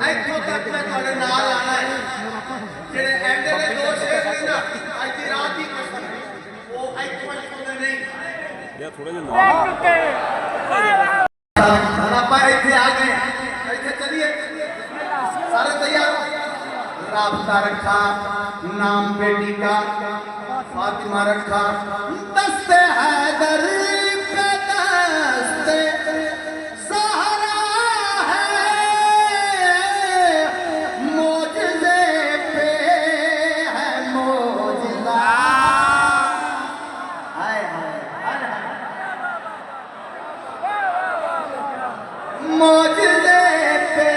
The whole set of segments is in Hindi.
ਇੱਥੋਂ ਤੱਕ ਮੈਂ ਤੁਹਾਡੇ ਨਾਲ ਆਣਾ ਹੈ। ਜਿਹੜੇ ਐਂਡ ਦੇ ਦੋ ਸ਼ੇਰ ਨੇ ਨਾ ਅੱਜ ਦੀ ਰਾਤ ਦੀ ਕਸਮ ਉਹ ਇੱਥੋਂ ਦੇ ਨਹੀਂ ਯਾ ਥੋੜਾ ਜਿਹਾ ਆਪਾਂ ਇੱਥੇ ਆ गए ਇੱਥੇ चलिए सारे तैयार राबता रखा नाम बेटी का फातिमा रखा दस्ते हैदर पे दस्ते सहारा है मौजज़े पे है मौजज़ा हाय हाय मौजज़े पे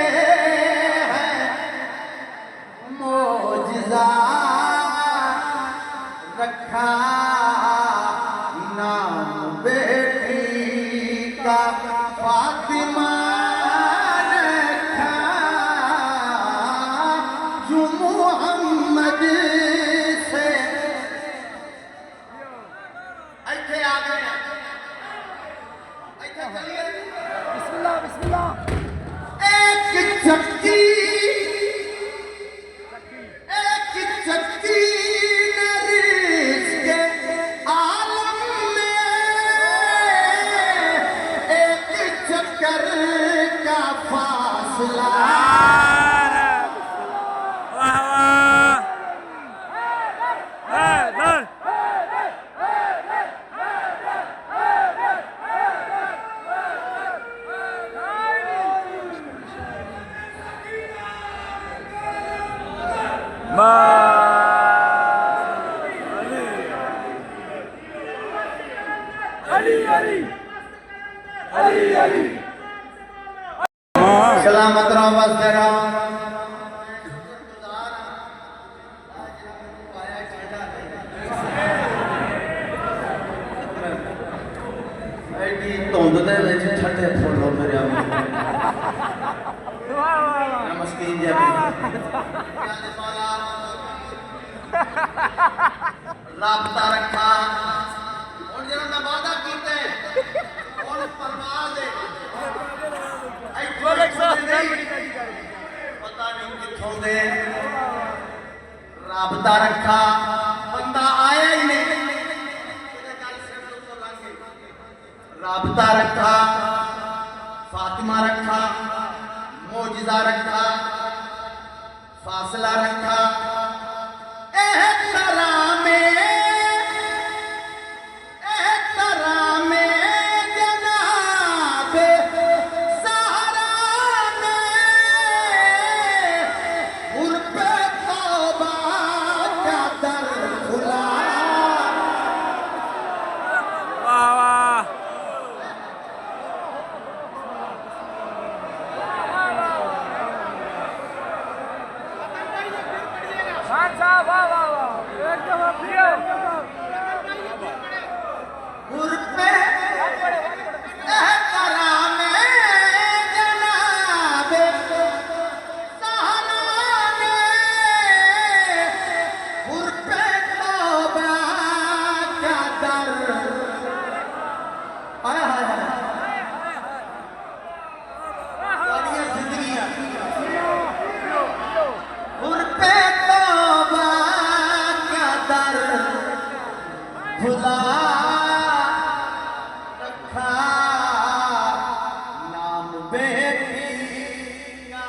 है मौजज़ा रखा नाम बेटी का फातिमा रखा जो मुहम्मद से ऐसे आ गए ऐसे चलिए बिस्मिल्लाह बिस्मिल्लाह एक चक्की नरिस के आलम में एक चक्कर का फासला सलामत रहो मस्त रहो धुंद दे विच ठंडे फुल मेरे मस्कीन राबता रखा और जो मैं वादा कीते और परवाज है पता नहीं किथों दे राबता रखा बंदा आया ही नहीं राबता रखा फातिमा रखा मौजज़ा रखा फासला रखा खुदा रखा नाम बेटी का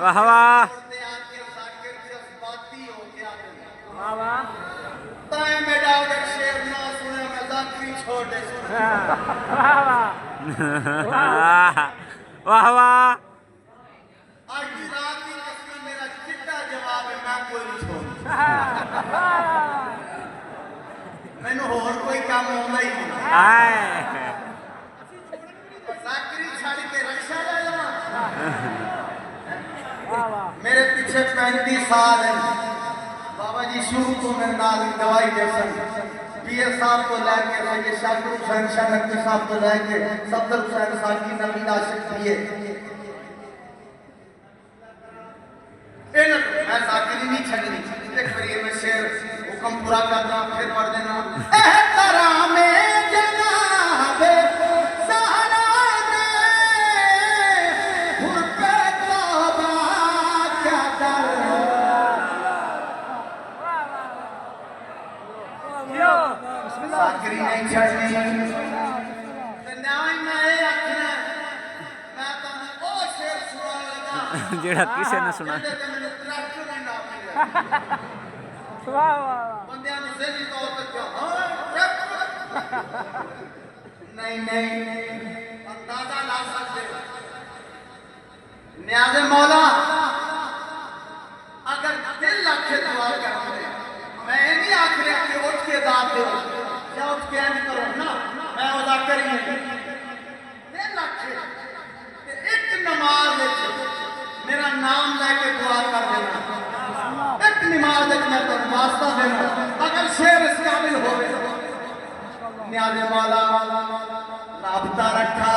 वाह वाह वाह वाह आज की रात की कसम मेरा चिट्टा जवाब है मैं कोई नहीं छोड़ूं मैंने और कोई काम होता ही नहीं आए साकरी छाड़ी के रक्षा ले लवा वाह वाह मेरे पीछे 35 साल है बाबा जी शुरू तो मेरे नाल दवाई जैसा पीए साहब को लेके सैयद शाकिर हुसैन शाह नकवी साहब को लेके सफदर हुसैन साकी नबी आशिक पिए मैं साकिरी नहीं छड़नी देख फिर ये मैं शेर हुक्म पूरा करना फिर पढ़ देना एहतरामे जनाबे सहरा ने हुन पे तौबा क्या कर बिस्मिल्लाह साकरी नहीं छड़नी ते न्याय मैं ये आखना मैं तुहानू ओ शेर सुनाने लगा जेड़ा किसी ने सुना जिहदे ते मैनू ट्रैक्टर नहीं ना मिले वाह वाह बंदियां नू ज़हनी तौर ते क्या नहीं अंदाजा ला सकते न्याज़े मौला अगर दिल आखे दुआ करते मैं नहीं आख रहा कि उठ के दाद दो या उठ के नहीं करो ना मैं उदा करी दिल आखे ते एक नमाज विच मेरा नाम लेके दुआ कर देना एक नमाज विच मैं तो वास्ता देना अगर शेर इस काबिल होवे न्याज़े मौला राबता रखा